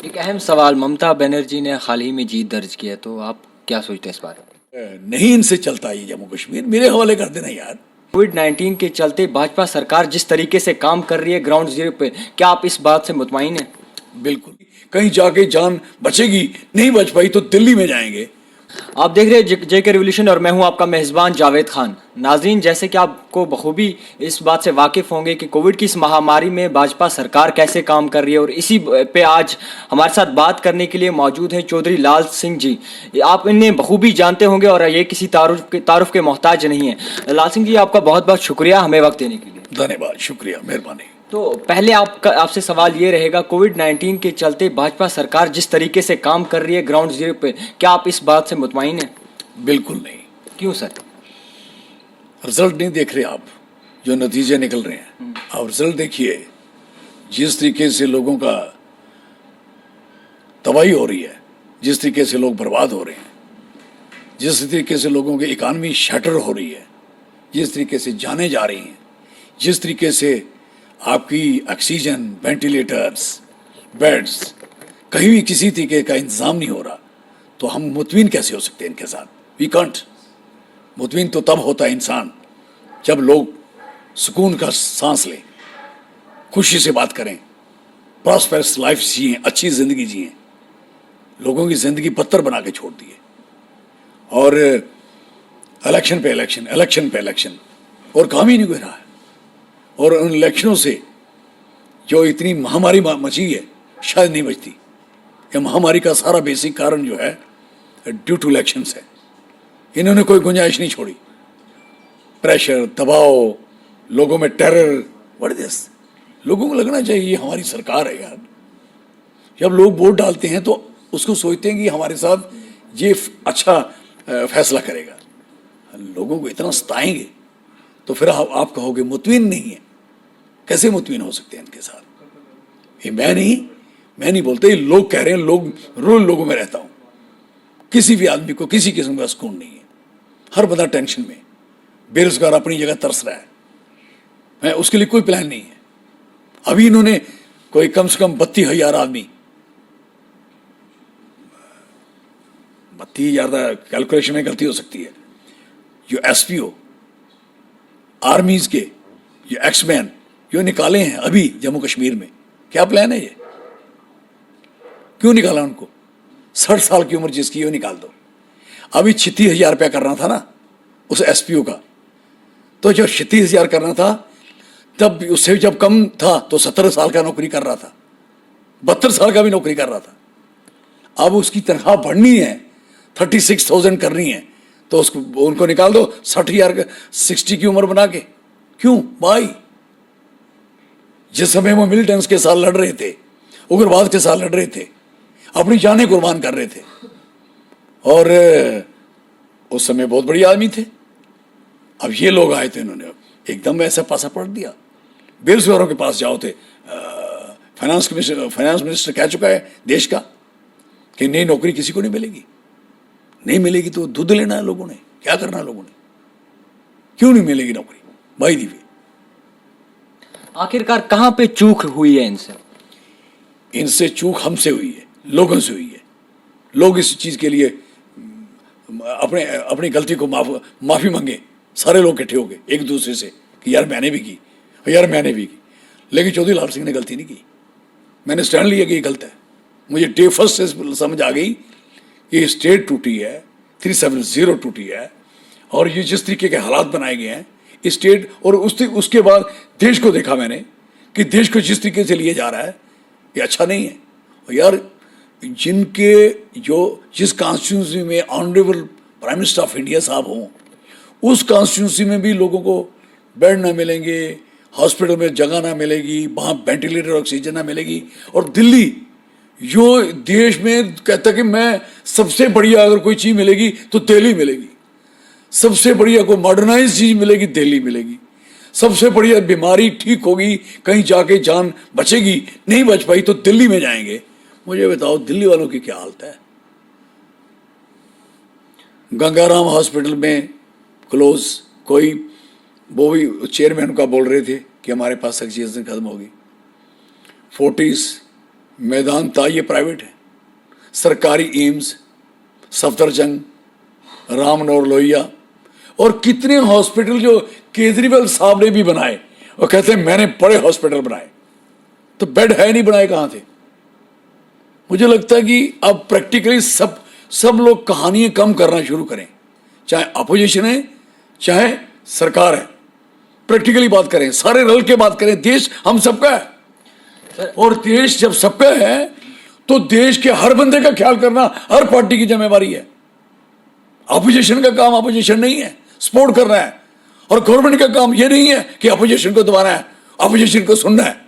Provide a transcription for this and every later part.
एक अहम सवाल, ममता बनर्जी ने हाल ही में जीत दर्ज की है, तो आप क्या सोचते हैं इस बारे में? नहीं इनसे चलता ये जम्मू कश्मीर, मेरे हवाले कर देना यार। कोविड-19 के चलते भाजपा सरकार जिस तरीके से काम कर रही है ग्राउंड जीरो पे, क्या आप इस बात से मुतमईन हैं? बिल्कुल, कहीं जाके जान बचेगी, नहीं बच पाई तो दिल्ली में जाएंगे। आप देख रहे हैं जेके रिवॉल्यूशन और मैं हूं आपका मेजबान जावेद खान। नाज़रीन, जैसे कि आपको बखूबी इस बात से वाकिफ होंगे कि कोविड की इस महामारी में भाजपा सरकार कैसे काम कर रही है, और इसी पे आज हमारे साथ बात करने के लिए मौजूद हैं चौधरी लाल सिंह जी। आप इन्हें बखूबी जानते होंगे और ये किसी तारुफ के मोहताज नहीं है। लाल सिंह जी, आपका बहुत बहुत शुक्रिया हमें वक्त देने के लिए। धन्यवाद, शुक्रिया, मेहरबानी। तो पहले आपसे सवाल ये रहेगा, कोविड-19 के चलते भाजपा सरकार जिस तरीके से काम कर रही है ग्राउंड जीरो पे, क्या आप इस बात से मुतमईन हैं? बिल्कुल नहीं। क्यों सर? रिजल्ट नहीं देख रहे आप, जो नतीजे निकल रहे हैं। आप रिजल्ट देखिए, जिस तरीके से लोगों का तबाही हो रही है, जिस तरीके से लोग बर्बाद हो रहे हैं, जिस तरीके से लोगों की इकानमी शटर हो रही है, जिस तरीके से जाने जा रही हैं, जिस तरीके से आपकी ऑक्सीजन, वेंटिलेटर्स, बेड्स, कहीं भी किसी तरीके का इंतजाम नहीं हो रहा, तो हम मुतमिन कैसे हो सकते हैं इनके साथ? We can't. मुतमिन तो तब होता है इंसान जब लोग सुकून का सांस लें, खुशी से बात करें, प्रॉस्पेरस लाइफ जिए, अच्छी जिंदगी जिए। लोगों की जिंदगी पत्थर बना के छोड़ दिए, और इलेक्शन पे इलेक्शन, इलेक्शन पे इलेक्शन, और काम ही नहीं हो रहा है। और उन इलेक्शनों से जो इतनी महामारी मची है, शायद नहीं बचती। ये महामारी का सारा बेसिक कारण जो है ड्यू टू इलेक्शंस है। इन्होंने कोई गुंजाइश नहीं छोड़ी। प्रेशर, दबाव, लोगों में टेरर, व्हाट इज दिस? लोगों को लगना चाहिए ये हमारी सरकार है यार। जब लोग वोट डालते हैं तो उसको सोचते हैं कि हमारे साथ ये अच्छा फैसला करेगा। लोगों को इतना सताएंगे तो फिर आप कहोगे मुतमिन नहीं है। कैसे मुतमिन हो सकते हैं इनके साथ? ये मैं नहीं बोलते, ये लोग कह रहे हैं। लोगों में रहता हूं। किसी भी आदमी को किसी किस्म का सुकून नहीं है। हर बंदा टेंशन में, बेरोजगार अपनी जगह तरस रहा है। उसके लिए कोई प्लान नहीं है। अभी इन्होंने कोई कम से कम 32,000 आदमी, 32,000 कैलकुलेशन में गलती हो सकती है, जो एसपीओ आर्मीज के, जो एक्समैन, जो निकाले हैं अभी जम्मू कश्मीर में। क्या प्लान है ये? क्यों निकाला उनको? 60 साल की उम्र जिसकी, वो निकाल दो। अभी 36,000 रुपया करना था ना उस एसपीओ का, तो जब 36,000 करना था, तब उससे जब कम था तो 17 साल का नौकरी कर रहा था, 72 साल का भी नौकरी कर रहा था। अब उसकी तनख्वाह बढ़नी है, 36,000 करनी है, तो उनको निकाल दो 60,000 60 की उम्र बना के। क्यों भाई? जिस समय वो मिलिटेंट्स के साथ लड़ रहे थे, उग्रवाद के साथ लड़ रहे थे, अपनी जानें कुर्बान कर रहे थे, और उस समय बहुत बड़े आदमी थे। अब ये लोग आए थे, इन्होंने एकदम ऐसा पासा पलट दिया। बेरोजगारों के पास जाओ थे, फाइनेंस मिनिस्टर कह चुका है देश का कि नई नौकरी किसी को नहीं मिलेगी। नहीं मिलेगी तो दूध लेना है लोगों ने। क्या करना है लोगों ने? क्यों नहीं मिलेगी नौकरी भाई दीवी? आखिरकार कहां पे चूक हुई है इनसे? इनसे चूक हमसे हुई है, लोगों से हुई है। लोग इस चीज के लिए अपनी गलती को माफी मांगे। सारे लोग इकट्ठे हो गए एक दूसरे से कि यार मैंने भी की, यार मैंने भी की। लेकिन चौधरी लाल सिंह ने गलती नहीं की। मैंने स्टैंड लिया कि ये गलत है। मुझे डे फर्स्ट से समझ आ गई कि स्टेट टूटी है, 370 टूटी है, और ये जिस तरीके के हालात बनाए गए हैं स्टेट, और उसके बाद देश को देखा मैंने कि देश को जिस तरीके से लिया जा रहा है ये अच्छा नहीं है। और यार, जिस कॉन्स्टिट्यूंसी में honourable prime minister of India साहब हों, उस कॉन्स्टिट्यूंसी में भी लोगों को बेड ना मिलेंगे, हॉस्पिटल में जगह ना मिलेगी, वहाँ वेंटिलेटर ऑक्सीजन ना मिलेगी। और दिल्ली जो देश में कहता कि मैं सबसे बढ़िया अगर कोई चीज़ मिलेगी तो दिल्ली मिलेगी, सबसे बढ़िया कोई मॉडर्नाइज चीज़ मिलेगी दिल्ली मिलेगी, सबसे बढ़िया बीमारी ठीक होगी, कहीं जाके जान बचेगी, नहीं बच पाई तो दिल्ली में जाएंगे। मुझे बताओ दिल्ली वालों की क्या हालत है? गंगाराम हॉस्पिटल में क्लोज, कोई वो भी चेयरमैन का बोल रहे थे कि हमारे पास ऑक्सीजन खत्म होगी। फोर्टिस मैदान ये प्राइवेट है। सरकारी एम्स, सफदरजंग, रामनौर लोहिया और कितने हॉस्पिटल जो केजरीवाल साहब ने भी बनाए और कहते हैं मैंने बड़े हॉस्पिटल बनाए, तो बेड है नहीं, बनाए कहां थे? मुझे लगता है कि अब प्रैक्टिकली सब लोग कहानियां कम करना शुरू करें, चाहे अपोजिशन है चाहे सरकार है। प्रैक्टिकली बात करें, सारे रल के बात करें। देश हम सबका है और देश जब सबका है तो देश के हर बंदे का ख्याल करना हर पार्टी की जिम्मेवारी है। अपोजिशन का काम अपोजिशन नहीं है, सपोर्ट करना है, और गवर्नमेंट का काम यह नहीं है कि अपोजिशन को दबाना है, अपोजिशन को सुनना है।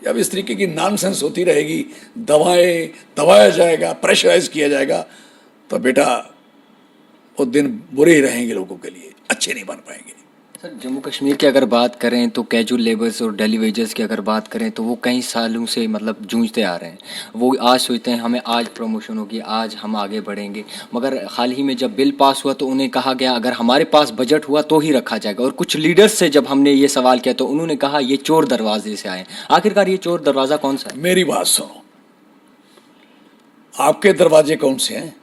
जब इस तरीके की नॉनसेंस होती रहेगी, दबाया जाएगा, प्रेशराइज किया जाएगा, तो बेटा वो दिन बुरे ही रहेंगे, लोगों के लिए अच्छे नहीं बन पाएंगे। सर, जम्मू कश्मीर की अगर बात करें तो कैजुअल लेबर्स और डेली वेजर्स की अगर बात करें तो वो कई सालों से मतलब जूझते आ रहे हैं। वो आज सोचते हैं हमें आज प्रमोशन होगी, आज हम आगे बढ़ेंगे, मगर हाल ही में जब बिल पास हुआ तो उन्हें कहा गया अगर हमारे पास बजट हुआ तो ही रखा जाएगा। और कुछ लीडर्स से जब हमने ये सवाल किया तो उन्होंने कहा ये चोर दरवाजे से आए। आखिरकार ये चोर दरवाज़ा कौन सा है? मेरी बात सुनो, आपके दरवाजे कौन से हैं?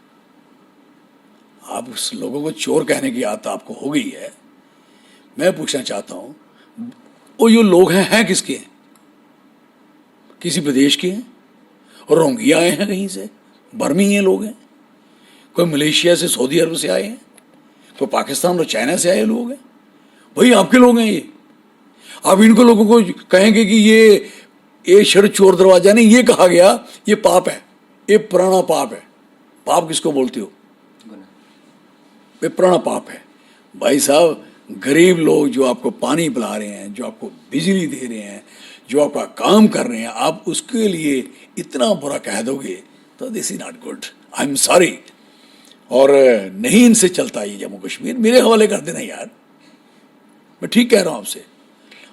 आप उस लोगों को चोर कहने की आदत आपको हो गई है। मैं पूछना चाहता हूं, वो जो लोग हैं किसके हैं? किसी प्रदेश के हैं? और रोहिंग्या आए हैं कहीं से, बर्मी हैं लोग हैं, कोई मलेशिया से, सऊदी अरब से आए हैं, कोई पाकिस्तान और चाइना से आए लोग हैं। वही आपके लोग हैं ये। आप इनको लोगों को कहेंगे कि ये शर चोर दरवाजा नहीं, ये कहा गया ये पाप है, ये पुराना पाप है। पाप किसको बोलते हो? ये पुराना पाप है। भाई साहब, गरीब लोग जो आपको पानी पिला रहे हैं, जो आपको बिजली दे रहे हैं, जो आपका काम कर रहे हैं, आप उसके लिए इतना बुरा कह दोगे तो this is not good. I am sorry. और नहीं इनसे चलता ये जम्मू कश्मीर। मेरे हवाले कर देना यार, मैं ठीक कह रहा हूं आपसे,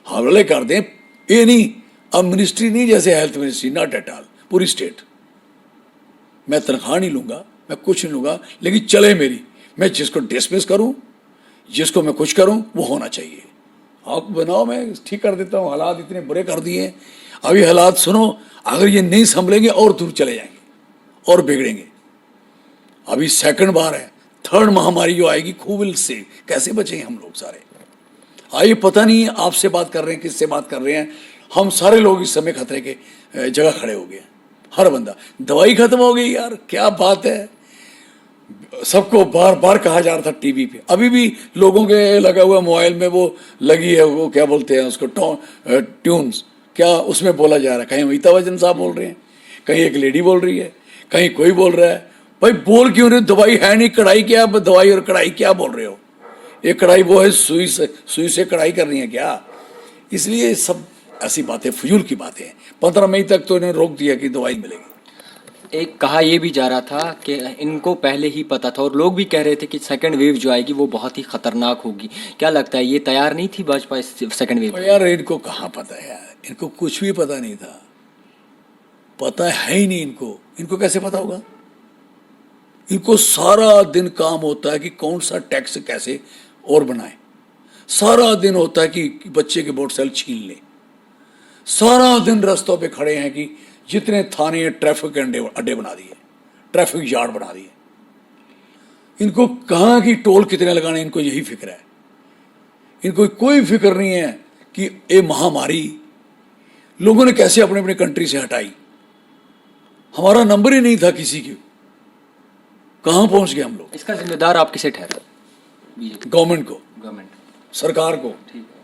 हवाले कर दें। ये नहीं, अब मिनिस्ट्री नहीं जैसे health ministry, not at all, पूरी स्टेट। मैं तनख्वाह नहीं लूंगा, मैं कुछ नहीं लूंगा, लेकिन चले मेरी, मैं जिसको डिसमिस करूं, जिसको मैं कुछ करूं, वो होना चाहिए। आप बनाओ, मैं ठीक कर देता हूं। हालात इतने बुरे कर दिए हैं, अभी हालात सुनो, अगर ये नहीं संभलेंगे और दूर चले जाएंगे और बिगड़ेंगे। अभी सेकंड बार है, थर्ड महामारी जो आएगी, खूब से कैसे बचेंगे हम लोग सारे? आइए, पता नहीं है आपसे बात कर रहे हैं, किससे बात कर रहे हैं, हम सारे लोग इस समय खतरे के जगह खड़े हो गए। हर बंदा, दवाई खत्म हो गई यार, क्या बात है। सबको बार बार कहा जा रहा था टीवी पे, अभी भी लोगों के लगा हुआ मोबाइल में वो लगी है, वो क्या बोलते हैं उसको, ट्यून्स, क्या उसमें बोला जा रहा है। कहीं अमिताभ बच्चन साहब बोल रहे हैं, कहीं एक लेडी बोल रही है, कहीं कोई बोल रहा है। भाई बोल क्यों रहे? दवाई है नहीं, कढ़ाई क्या? दवाई और कढ़ाई क्या बोल रहे हो? ये कढ़ाई वो है, सुई से कढ़ाई करनी है क्या? इसलिए सब ऐसी बातें, फजूल की बातें हैं। 15 मई तक तो इन्होंने रोक दिया कि दवाई मिलेगी। एक कहा यह भी जा रहा था कि इनको पहले ही पता था और लोग भी कह रहे थे कि सेकंड वेव जो आएगी वो बहुत ही खतरनाक होगी। क्या लगता है, ये तैयार नहीं थी भाजपा इस सेकंड वेव? यार इनको कहाँ पता है यार, इनको कुछ भी पता नहीं था, पता है ही नहीं इनको। इनको कैसे पता होगा? इनको सारा दिन काम होता है कि कौन सा टैक्स कैसे और बनाए, सारा दिन होता है कि बच्चे के मोटरसाइकिल छीन ले, सारा दिन रास्तों पे खड़े हैं कि जितने थाने ट्रैफिक के अड्डे बना दिए, ट्रैफिक यार्ड बना दिए। इनको कहाँ की टोल कितने लगाने, इनको यही फिक्र है। इनको कोई फिक्र नहीं है कि ये महामारी लोगों ने कैसे अपने अपने कंट्री से हटाई। हमारा नंबर ही नहीं था किसी की, कहाँ पहुंच गए हम लोग। इसका जिम्मेदार आप किसे ठहरा? गवर्नमेंट को, गवर्नमेंट, सरकार को। ठीक है।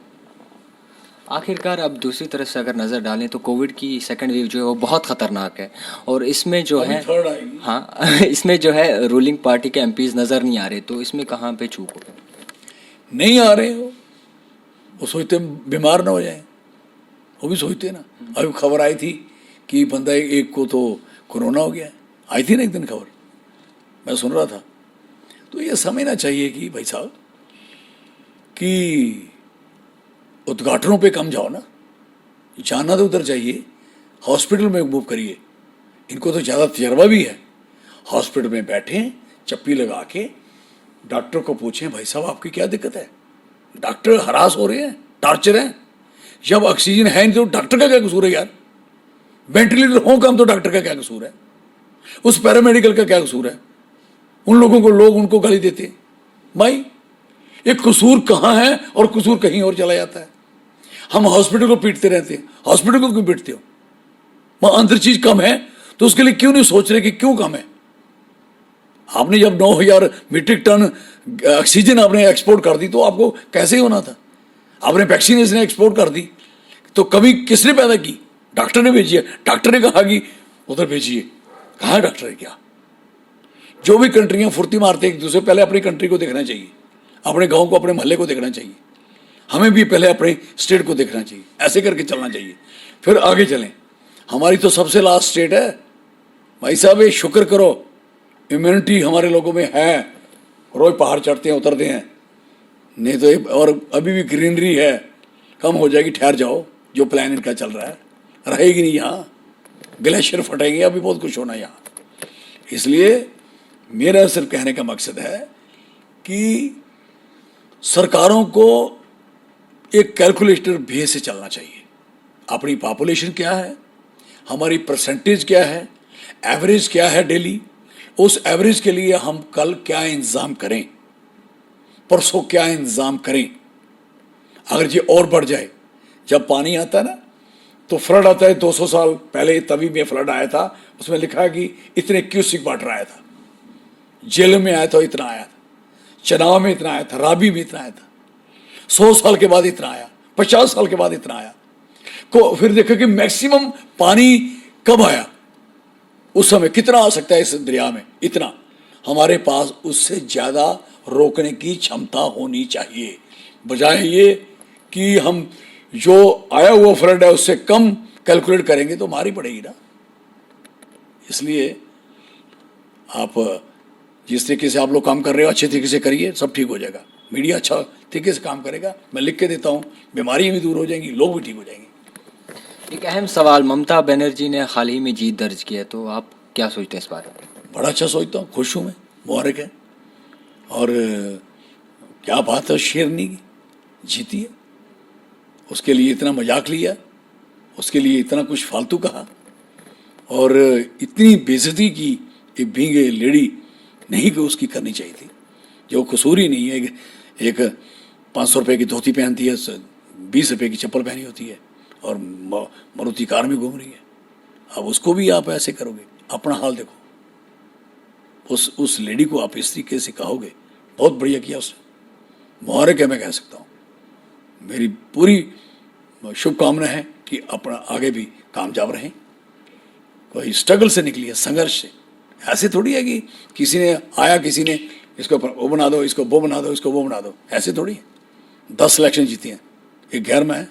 आखिरकार अब दूसरी तरफ से अगर नज़र डालें तो कोविड की सेकंड वेव जो है वो बहुत ख़तरनाक है और इसमें जो है, थर्ड आएगी। हाँ इसमें जो है रूलिंग पार्टी के एमपीज नज़र नहीं आ रहे, तो इसमें कहाँ पे चूक हो गए? नहीं आ रहे हो, वो सोचते बीमार ना हो जाए, वो भी सोचते ना। अभी खबर आई थी कि बंदा एक को तो कोरोना हो गया, आई थी ना एक दिन खबर, मैं सुन रहा था। तो ये समझना चाहिए कि भाई साहब कि उद्घाटनों पे कम जाओ ना, जाना तो उधर जाइए, हॉस्पिटल में मूव करिए। इनको तो ज़्यादा तजर्बा भी है। हॉस्पिटल में बैठें, चप्पी लगा के डॉक्टर को पूछें भाई साहब आपकी क्या दिक्कत है। डॉक्टर हरास हो रहे हैं, टॉर्चर है। जब ऑक्सीजन है नहीं तो डॉक्टर का क्या कसूर है यार? वेंटिलेटर हो कम तो डॉक्टर का क्या कसूर है, उस पैरामेडिकल का क्या कसूर है? उन लोगों को लोग उनको गाली देते हैं। भाई ये कसूर कहाँ है और कसूर कहीं और चला जाता है। हम हॉस्पिटल को पीटते रहते हैं, हॉस्पिटल को क्यों पीटते हो? वहां अंदर चीज कम है तो उसके लिए क्यों नहीं सोच रहे कि क्यों कम है? आपने जब 9,000 मीट्रिक टन ऑक्सीजन आपने एक्सपोर्ट कर दी तो आपको कैसे होना था? आपने वैक्सीनेशन एक्सपोर्ट कर दी तो कभी किसने पैदा की? डॉक्टर ने भेजी है। डॉक्टर ने कहा कि उधर भेजिए, कहाँ डॉक्टर है क्या? जो भी कंट्रियां फुर्ती मारते एक दूसरे, पहले अपनी कंट्री को देखना चाहिए, अपने गांव को, अपने मोहल्ले को देखना चाहिए। हमें भी पहले अपने स्टेट को देखना चाहिए, ऐसे करके चलना चाहिए, फिर आगे चलें। हमारी तो सबसे लास्ट स्टेट है भाई साहब, ये शुक्र करो इम्यूनिटी हमारे लोगों में है, रोज पहाड़ चढ़ते हैं उतरते हैं, नहीं तो और अभी भी ग्रीनरी है, कम हो जाएगी, ठहर जाओ। जो प्लान इनका चल रहा है रहेगी नहीं यहाँ, ग्लेशियर फटेंगे, अभी बहुत कुछ होना यहाँ। इसलिए मेरा सिर्फ कहने का मकसद है कि सरकारों को एक कैलकुलेटर बेस से चलना चाहिए। अपनी पॉपुलेशन क्या है, हमारी परसेंटेज क्या है, एवरेज क्या है डेली, उस एवरेज के लिए हम कल क्या इंतजाम करें, परसों क्या इंतजाम करें। अगर ये और बढ़ जाए, जब पानी आता है ना तो फ्लड आता है, 200 साल पहले तभी में फ्लड आया था, उसमें लिखा है कि इतने क्यूसिक वाटर आया था, जेल में आया था इतना आया था, चनाव में इतना आया था, राबी में इतना आया था, 100 साल के बाद इतना आया, 50 साल के बाद इतना आया। को फिर देखा कि मैक्सिमम पानी कब आया, उस समय कितना आ सकता है इस दरिया में, इतना। हमारे पास उससे ज्यादा रोकने की क्षमता होनी चाहिए, बजाय ये कि हम जो आया हुआ फ्लड है उससे कम कैलकुलेट करेंगे तो मारी पड़ेगी ना। इसलिए आप जिस तरीके से आप लोग काम कर रहे हो अच्छे तरीके से करिए, सब ठीक हो जाएगा। मीडिया अच्छा तरीके से काम करेगा, मैं लिख के देता हूँ, बीमारियां भी दूर हो जाएंगी, लोग भी ठीक हो जाएंगे। एक अहम सवाल, ममता बनर्जी ने हाल ही में जीत दर्ज की है, तो आप क्या सोचते हैं इस बारे में? बड़ा अच्छा सोचता हूँ, खुश हूँ मैं, मुबारक है। और क्या बात है, शेरनी की जीती है, उसके लिए इतना मजाक लिया, उसके लिए इतना कुछ फालतू कहा और इतनी बेइज्जती की एक बीइंग ए लेडी नहीं कि उसकी करनी चाहिए थी, जो कसूर ही नहीं है। एक 500 रुपये की धोती पहनती है, 20 रुपये की चप्पल पहनी होती है और मारुति कार में घूम रही है। अब उसको भी आप ऐसे करोगे? अपना हाल देखो। उस लेडी को आप इस तरीके से कहोगे, बहुत बढ़िया किया उसने, मुबारक है, मैं कह सकता हूँ। मेरी पूरी शुभकामना है कि अपना आगे भी कामयाब रहें। कोई स्ट्रगल से निकली है, संघर्ष से। ऐसे थोड़ी है कि किसी ने आया, किसी ने इसको वो बना दो, इसको वो बना दो, इसको वो बना दो, ऐसे थोड़ी है। 10 इलेक्शन जीती हैं, एक गैर में है,